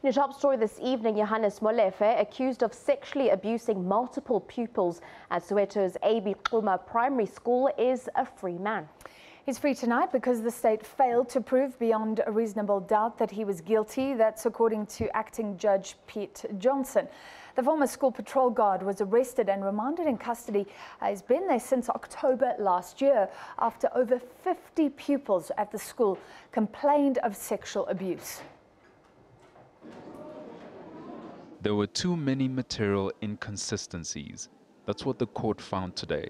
In your top story this evening, Johannes Molefe, accused of sexually abusing multiple pupils at Soweto's Xuma primary school, is a free man. He's free tonight because the state failed to prove beyond a reasonable doubt that he was guilty. That's according to Acting Judge Peet Johnson. The former school patrol guard was arrested and remanded in custody. He's been there since October last year after over 50 pupils at the school complained of sexual abuse. There were too many material inconsistencies. That's what the court found today.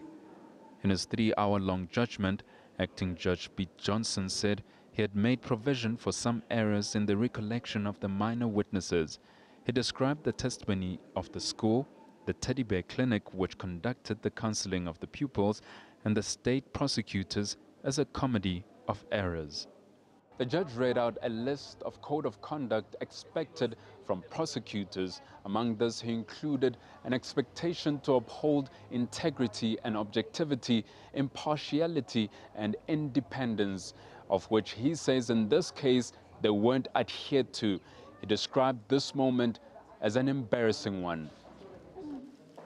In his 3-hour-long judgment, Acting Judge Peet Johnson said he had made provision for some errors in the recollection of the minor witnesses. He described the testimony of the school, the teddy bear clinic which conducted the counseling of the pupils, and the state prosecutors as a comedy of errors. The judge read out a list of code of conduct expected from prosecutors. Among this, he included an expectation to uphold integrity and objectivity, impartiality and independence, of which he says in this case they weren't adhered to. He described this moment as an embarrassing one.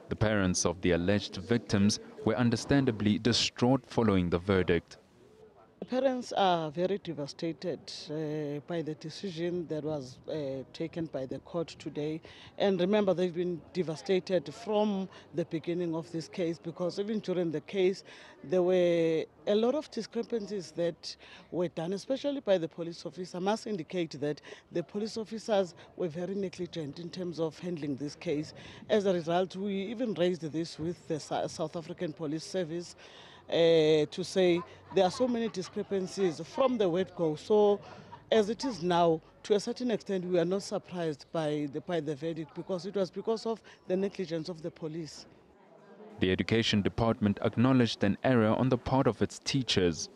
The parents of the alleged victims were understandably distraught following the verdict. The parents are very devastated by the decision that was taken by the court today. And remember, they've been devastated from the beginning of this case, because even during the case, there were a lot of discrepancies that were done, especially by the police officer. I must indicate that the police officers were very negligent in terms of handling this case. As a result, we even raised this with the South African Police Service, to say there are so many discrepancies from the word go. So as it is now, to a certain extent, we are not surprised by the verdict, because it was because of the negligence of the police. The Education Department acknowledged an error on the part of its teachers.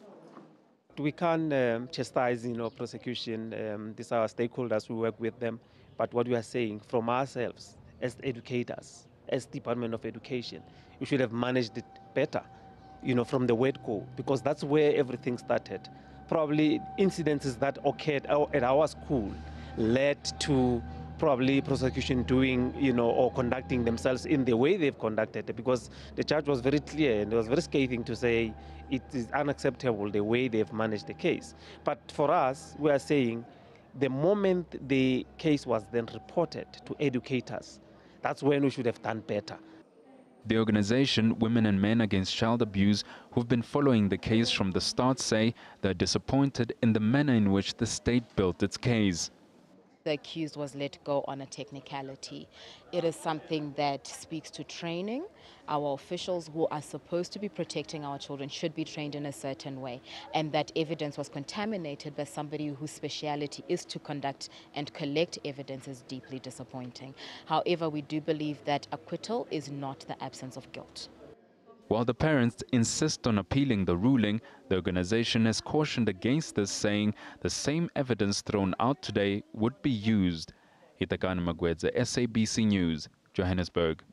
We can't chastise, prosecution. These are our stakeholders, we work with them. But what we are saying from ourselves as educators, as Department of Education, we should have managed it better. From the word go, because that's where everything started. Probably incidences that occurred at our school led to probably prosecution doing, or conducting themselves in the way they've conducted it, because the judge was very clear and it was very scathing to say it is unacceptable the way they've managed the case. But for us, we are saying the moment the case was then reported to educators, that's when we should have done better. The organization Women and Men Against Child Abuse, who've been following the case from the start, say they're disappointed in the manner in which the state built its case. The accused was let go on a technicality. It is something that speaks to training. Our officials who are supposed to be protecting our children should be trained in a certain way, and that evidence was contaminated by somebody whose speciality is to conduct and collect evidence is deeply disappointing. However, we do believe that acquittal is not the absence of guilt. While the parents insist on appealing the ruling, the organization has cautioned against this, saying the same evidence thrown out today would be used. Itakani Magwedza, SABC News, Johannesburg.